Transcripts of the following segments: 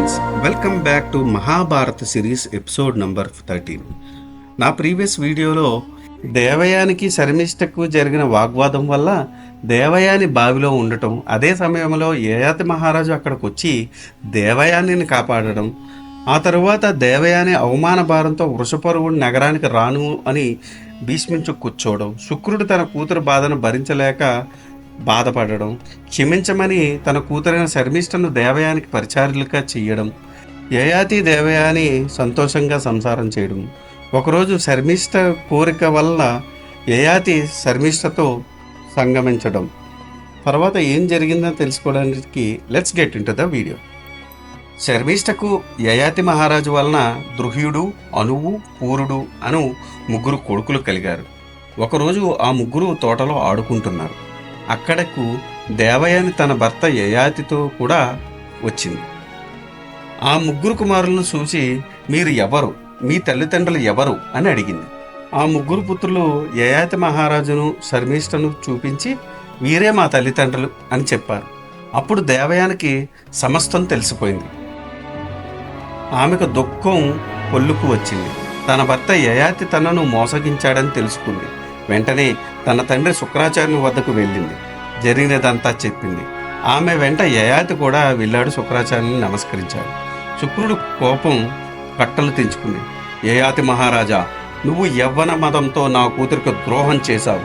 Friends, welcome back to Mahabharata series episode number 13. నా previous వీడియోలో దేవయానికి శర్మిష్ఠకు జరిగిన వాగ్వాదం వల్ల దేవయాని బావిలో ఉండటం, అదే సమయంలో యయాతి మహారాజు అక్కడికి వచ్చి దేవయానిని కాపాడడం, ఆ తరువాత దేవయాని అవమాన భారంతో వృషపర్వుడు నగరానికి రాను అని భీష్మించు కూర్చోవడం, శుక్రుడు తన కూతురు బాధను భరించలేక బాధపడడం, క్షమించమని తన కూతురైన శర్మిష్ఠను దేవయానికి పరిచారులుగా చేయడం, యయాతి దేవయాని సంతోషంగా సంసారం చేయడం. ఒకరోజు శర్మిష్ఠ కోరిక వల్ల యయాతి శర్మిష్ఠతో సంగమించడం. తర్వాత ఏం జరిగిందో తెలుసుకోవడానికి let's get into the video. శర్మిష్ఠకు యయాతి మహారాజు వలన ద్రుహ్యుడు, అనువు, పూరుడు అను ముగ్గురు కొడుకులు కలిగారు. ఒకరోజు ఆ ముగ్గురు తోటలో ఆడుకుంటున్నారు. అక్కడకు దేవయాని తన భర్త యయాతితో కూడా వచ్చింది. ఆ ముగ్గురు కుమారులను చూసి, మీరు ఎవరు, మీ తల్లిదండ్రులు ఎవరు అని అడిగింది. ఆ ముగ్గురు పుత్రులు యయాతి మహారాజును శర్మిష్ఠను చూపించి, వీరే మా తల్లిదండ్రులు అని చెప్పారు. అప్పుడు దేవయానికి సమస్తం తెలిసిపోయింది. ఆమెకు దుఃఖం పొల్లుకు వచ్చింది. తన భర్త యయాతి తనను మోసగించాడని తెలుసుకుంది. వెంటనే తన తండ్రి శుక్రాచార్యుని వద్దకు వెళ్ళింది. జరిగినదంతా చెప్పింది. ఆమె వెంట యయాతి కూడా వెళ్ళాడు. శుక్రాచార్యుని నమస్కరించాడు. శుక్రుడు కోపం కట్టలు తెంచుకుంది. యయాతి మహారాజా, నువ్వు యవ్వన మదంతో నా కూతురికి ద్రోహం చేశావు,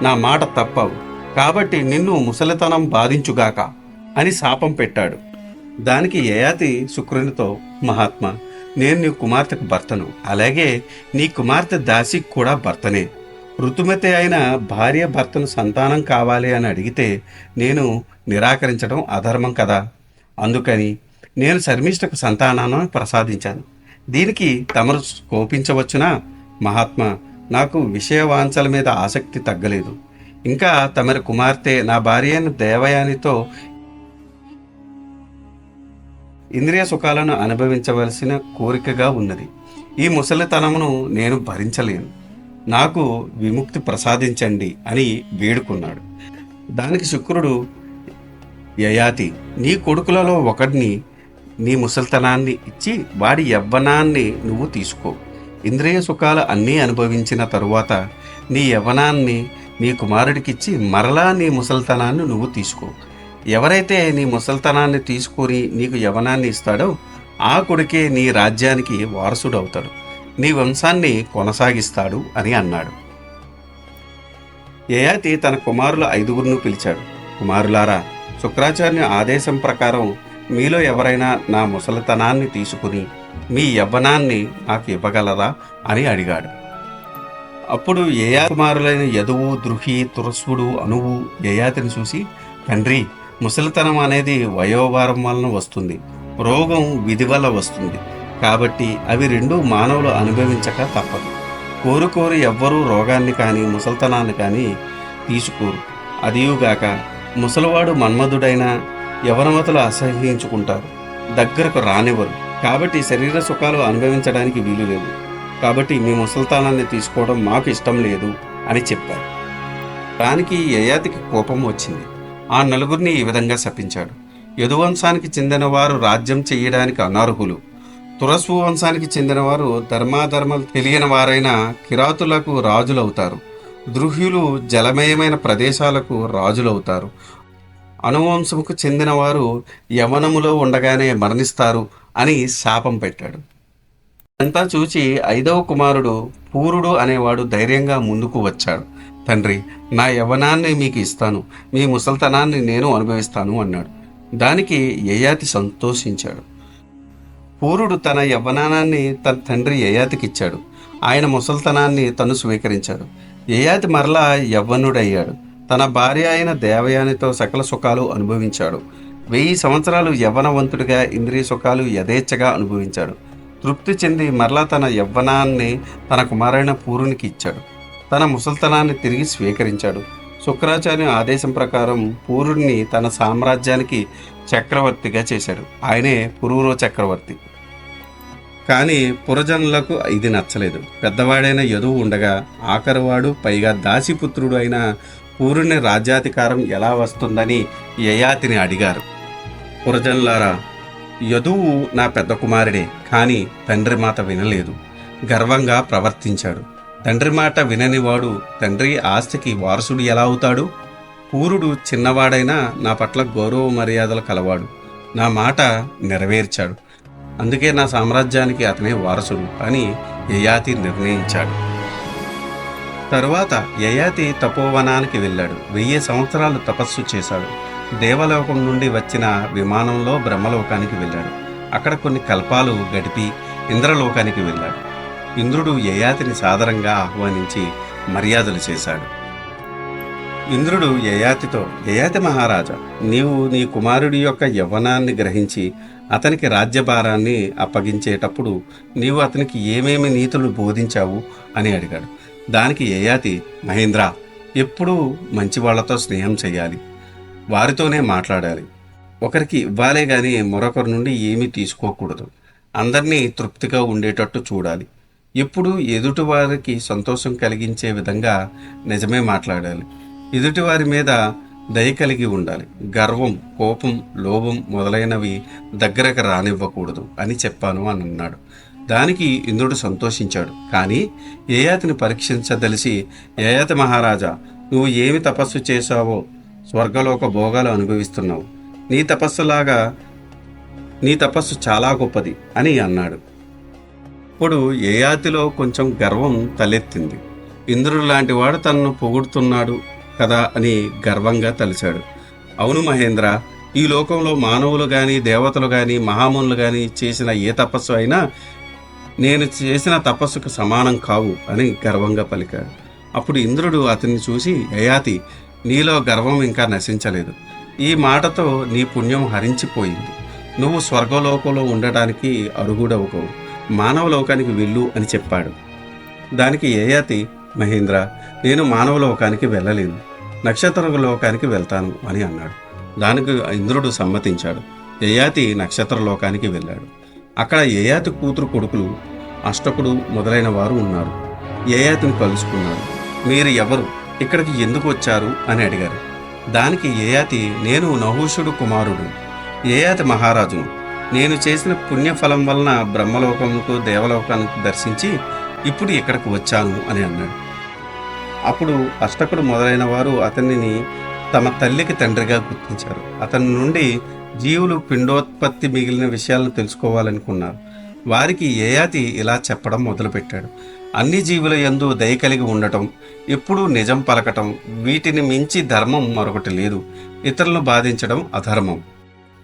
నా మాట తప్పావు, కాబట్టి నిన్ను ముసలితనం బాధించుగాక అని శాపం పెట్టాడు. దానికి యయాతి శుక్రునితో, మహాత్మా, నేను నీ కుమార్తెకు భర్తను, అలాగే నీ కుమార్తె దాసికి కూడా భర్తనే. ఋతుమతి అయిన భార్య భర్తను సంతానం కావాలి అని అడిగితే నేను నిరాకరించడం అధర్మం కదా. అందుకని నేను శర్మిష్ఠకు సంతానాన్ని ప్రసాదించాను. దీనికి తమరు కోపించవచ్చునా? మహాత్మా, నాకు విషయవాంఛల మీద ఆసక్తి తగ్గలేదు. ఇంకా తమరి కుమార్తె నా భార్య అయిన దేవయానితో ఇంద్రియ సుఖాలను అనుభవించవలసిన కోరికగా ఉన్నది. ఈ ముసలితనమును నేను భరించలేను, నాకు విముక్తి ప్రసాదించండి అని వేడుకున్నాడు. దానికి శుక్రుడు, యయాతి, నీ కొడుకులలో ఒకడిని నీ ముసలితనాన్ని ఇచ్చి వాడి యవ్వనాన్ని నువ్వు తీసుకో. ఇంద్రియ సుఖాలు అన్నీ అనుభవించిన తరువాత నీ యవ్వనాన్ని నీ కుమారుడికిచ్చి మరలా నీ ముసలితనాన్ని నువ్వు తీసుకో. ఎవరైతే నీ ముసలితనాన్ని తీసుకొని నీకు యవ్వనాన్ని ఇస్తాడో ఆ కొడుకే నీ రాజ్యానికి వారసుడవుతాడు, నీ వంశాన్ని కొనసాగిస్తాడు అని అన్నాడు. యయాతి తన కుమారుల 5గురును పిలిచాడు. కుమారులారా, శుక్రాచార్యుని ఆదేశం ప్రకారం మీలో ఎవరైనా నా ముసలితనాన్ని తీసుకుని మీ యవ్వనాన్ని నాకు ఇవ్వగలరా అని అడిగాడు. అప్పుడు యయాతి కుమారులైన యదువు, ద్రుహి, తురస్వుడు, అనువు యయాతిని చూసి, తండ్రి, ముసలితనం అనేది వయోభారం వలన వస్తుంది, రోగం విధి వల్ల వస్తుంది, కాబట్టి అవి రెండూ మానవులు అనుభవించక తప్పదు. కోరు ఎవ్వరూ రోగాన్ని కానీ ముసలితనాన్ని కానీ తీసుకోరు. అదియుగాక ముసలివాడు మన్మధుడైన యవనవతులు అసహ్యించుకుంటారు, దగ్గరకు రానివ్వరు. కాబట్టి శరీర సుఖాలు అనుభవించడానికి వీలు లేదు. కాబట్టి మీ ముసలితనాన్ని తీసుకోవడం మాకు ఇష్టం లేదు అని చెప్పారు. దానికి యయాతికి కోపం వచ్చింది. ఆ నలుగురిని ఈ విధంగా శపించాడు. యదువంశానికి చెందిన వారు రాజ్యం చేయడానికి అనర్హులు. తురస్సు వంశానికి చెందినవారు ధర్మాధర్మాలు తెలియని వారైన కిరాతులకు రాజులవుతారు. ద్రుహ్యులు జలమయమైన ప్రదేశాలకు రాజులవుతారు. అనువంశముకు చెందినవారు యవనములో ఉండగానే మరణిస్తారు అని శాపం పెట్టాడు. అంతా చూచి 5వ కుమారుడు పూరుడు అనేవాడు ధైర్యంగా ముందుకు వచ్చాడు. తండ్రి, నా యవ్వనాన్ని మీకు ఇస్తాను, మీ ముసలితనాన్ని నేను అనుభవిస్తాను అన్నాడు. దానికి యయాతి సంతోషించాడు. పూరుడు తన యవ్వనాన్ని తన తండ్రి యయాతికి ఇచ్చాడు. ఆయన ముసలితనాన్ని తను స్వీకరించాడు. యయాతి మరలా యవ్వనుడయ్యాడు. తన భార్య అయిన దేవయానితో సకల సుఖాలు అనుభవించాడు. 1000 సంవత్సరాలు యవ్వనవంతుడిగా ఇంద్రియ సుఖాలు యథేచ్ఛగా అనుభవించాడు. తృప్తి చెంది మరలా తన యవ్వనాన్ని తన కుమారైన పూరునికి ఇచ్చాడు. తన ముసలితనాన్ని తిరిగి స్వీకరించాడు. శుక్రాచార్యుని ఆదేశం ప్రకారం పూరుడిని తన సామ్రాజ్యానికి చక్రవర్తిగా చేశాడు. ఆయనే పురూరవ చక్రవర్తి. కానీ పురజనులకు ఇది నచ్చలేదు. పెద్దవాడైన యదువు ఉండగా ఆఖరివాడు, పైగా దాసిపుత్రుడు అయిన పూరుని రాజ్యాధికారం ఎలా వస్తుందని యయాతిని అడిగారు. పురజనులారా, యదువు నా పెద్ద కుమారుడే, కానీ తండ్రి మాట వినలేదు, గర్వంగా ప్రవర్తించాడు. తండ్రి మాట విననివాడు తండ్రి ఆస్తికి వారసుడు ఎలా అవుతాడు? పూరుడు చిన్నవాడైనా నా పట్ల గౌరవ మర్యాదలు కలవాడు, నా మాట నెరవేర్చాడు, అందుకే నా సామ్రాజ్యానికి అతనే వారసుడు అని యయాతి నిర్ణయించాడు. తరువాత యయాతి తపోవనానికి వెళ్ళాడు. 1000 సంవత్సరాలు తపస్సు చేశాడు. దేవలోకం నుండి వచ్చిన విమానంలో బ్రహ్మలోకానికి వెళ్ళాడు. అక్కడ కొన్ని కల్పాలు గడిపి ఇంద్రలోకానికి వెళ్ళాడు. ఇంద్రుడు యయాతిని సాదరంగా ఆహ్వానించి మర్యాదలు చేశాడు. ఇంద్రుడు యయాతితో, యయాతి మహారాజా, నీవు నీ కుమారుడి యొక్క యవ్వనాన్ని గ్రహించి అతనికి రాజ్యభారాన్ని అప్పగించేటప్పుడు నీవు అతనికి ఏమేమి నీతులు బోధించావు అని అడిగాడు. దానికి యయాతి, మహేంద్ర, ఎప్పుడూ మంచి వాళ్లతో స్నేహం చేయాలి, వారితోనే మాట్లాడాలి, ఒకరికి ఇవ్వాలే గాని మరొకరి నుండి ఏమీ తీసుకోకూడదు, అందరినీ తృప్తిగా ఉండేటట్టు చూడాలి, ఎప్పుడూ ఎదుటివారికి సంతోషం కలిగించే విధంగా నిజమే మాట్లాడాలి, ఎదుటివారి మీద దయ కలిగి ఉండాలి, గర్వం, కోపం, లోభం మొదలైనవి దగ్గరకు రానివ్వకూడదు అని చెప్పాను అని అన్నాడు. దానికి ఇంద్రుడు సంతోషించాడు. కానీ యయాతిని పరీక్షించదలిసి, యయాతి మహారాజా, నువ్వు ఏమి తపస్సు చేశావో స్వర్గలోక భోగాలు అనుభవిస్తున్నావు, నీ తపస్సు చాలా గొప్పది అని అన్నాడు. ఇప్పుడు యయాతిలో కొంచెం గర్వం తలెత్తింది. ఇంద్రుడు లాంటి వాడు తనను పొగుడుతున్నాడు కదా అని గర్వంగా తలిచాడు. అవును మహేంద్ర, ఈ లోకంలో మానవులు గాని దేవతలు గాని మహామునులు గాని చేసిన ఏ తపస్సు అయినా నేను చేసిన తపస్సుకు సమానం కావు అని గర్వంగా పలికాడు. అప్పుడు ఇంద్రుడు అతన్ని చూసి, యయాతి, నీలో గర్వం ఇంకా నశించలేదు, ఈ మాటతో నీ పుణ్యం హరించిపోయింది, నువ్వు స్వర్గలోకంలో ఉండటానికి అర్హుడవుకోవు, మానవలోకానికి వెళ్ళు అని చెప్పాడు. దానికి యయాతి, మహేంద్ర, నేను మానవలోకానికి వెళ్ళలేను, నక్షత్ర లోకానికి వెళ్తాను అని అన్నాడు. దానికి ఇంద్రుడు సమ్మతించాడు. యయాతి నక్షత్ర లోకానికి వెళ్ళాడు. అక్కడ యయాతి కూతురు కొడుకులు అష్టకుడు మొదలైన వారు ఉన్నారు. యయాతిని కలుసుకున్నారు. మీరు ఎవరు, ఇక్కడికి ఎందుకు వచ్చారు అని అడిగారు. దానికి యయాతి, నేను నహూషుడు కుమారుడు, యయాతి మహారాజును, నేను చేసిన పుణ్యఫలం వలన బ్రహ్మలోకముకు దేవలోకానికి దర్శించి ఇప్పుడు ఇక్కడికి వచ్చాను అని అన్నాడు. అప్పుడు అష్టకుడు మొదలైన వారు అతనిని తమ తల్లికి తండ్రిగా గుర్తించారు. అతని నుండి జీవులు పిండోత్పత్తి మిగిలిన విషయాలను తెలుసుకోవాలనుకున్నారు. వారికి యయాతి ఇలా చెప్పడం మొదలుపెట్టాడు. అన్ని జీవుల యందు దయ కలిగి ఉండటం, ఎప్పుడూ నిజం పలకటం, వీటిని మించి ధర్మం మరొకటి లేదు, ఇతరులను బాధించడం అధర్మం.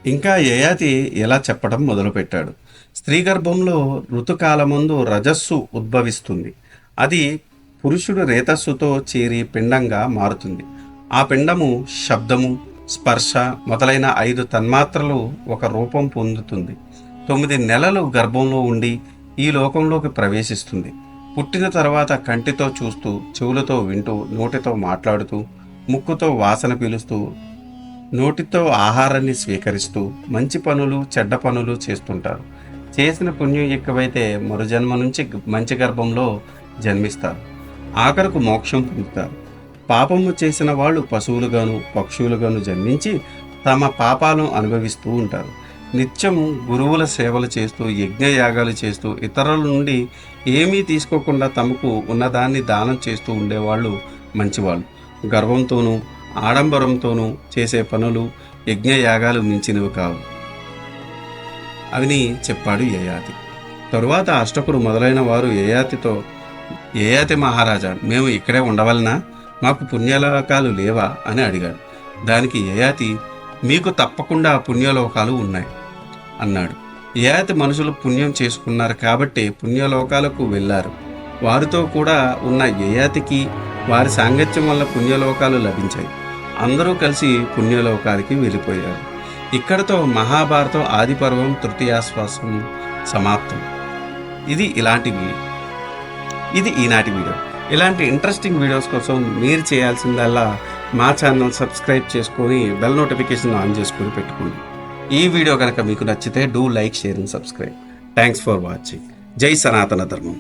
ఇంకా యయాతి ఇలా చెప్పడం మొదలుపెట్టాడు. స్త్రీ గర్భంలో ఋతుకాలమందు రజస్సు ఉద్భవిస్తుంది. అది పురుషుడు రేతస్సుతో చేరి పిండంగా మారుతుంది. ఆ పిండము శబ్దము, స్పర్శ మొదలైన 5 తన్మాత్రలు ఒక రూపం పొందుతుంది. 9 నెలలు గర్భంలో ఉండి ఈ లోకంలోకి ప్రవేశిస్తుంది. పుట్టిన తర్వాత కంటితో చూస్తూ, చెవులతో వింటూ, నోటితో మాట్లాడుతూ, ముక్కుతో వాసన పీలుస్తూ, నోటితో ఆహారాన్ని స్వీకరిస్తూ మంచి పనులు చెడ్డ పనులు చేస్తుంటారు. చేసిన పుణ్యం ఎక్కువైతే మరుజన్మ నుంచి మంచి గర్భంలో జన్మిస్తారు. ఆఖరకు మోక్షం పొందుతారు. పాపము చేసిన వాళ్ళు పశువులుగాను పక్షులుగాను జన్మించి తమ పాపాలను అనుభవిస్తూ ఉంటారు. నిత్యం గురువుల సేవలు చేస్తూ, యజ్ఞయాగాలు చేస్తూ, ఇతరుల నుండి ఏమీ తీసుకోకుండా తమకు ఉన్నదాన్ని దానం చేస్తూ ఉండేవాళ్ళు మంచివాళ్ళు. గర్వంతోనూ ఆడంబరంతోనూ చేసే పనులు యజ్ఞయాగాలు మించినవి కావు అని చెప్పాడు యయాతి. తరువాత అష్టకుడు మొదలైన వారు యయాతితో, యయాతి మహారాజా, మేము ఇక్కడే ఉండవలనా, మాకు పుణ్యలోకాలు లేవా అని అడిగాడు. దానికి యయాతి, మీకు తప్పకుండా పుణ్యలోకాలు ఉన్నాయి అన్నాడు. యయాతి మనుషులు పుణ్యం చేసుకున్నారు కాబట్టి పుణ్యలోకాలకు వెళ్ళారు. వారితో కూడా ఉన్న యయాతికి వారి సాంగత్యం వల్ల పుణ్యలోకాలు లభించాయి. అందరూ కలిసి పుణ్యలోకానికి వెళ్ళిపోయారు. ఇక్కడతో మహాభారతం ఆదిపర్వం తృతీయాశ్వాసం సమాప్తం. ఇది ఈనాటి వీడియో. ఇలాంటి ఇంట్రెస్టింగ్ వీడియోస్ కోసం మీరు చేయాల్సిందల్లా మా ఛానల్ సబ్స్క్రైబ్ చేసుకొని బెల్ నోటిఫికేషన్ ఆన్ చేసుకొని పెట్టుకోండి. ఈ వీడియో కనుక మీకు నచ్చితే do like, share and subscribe. Thanks for watching. జై సనాతన ధర్మం.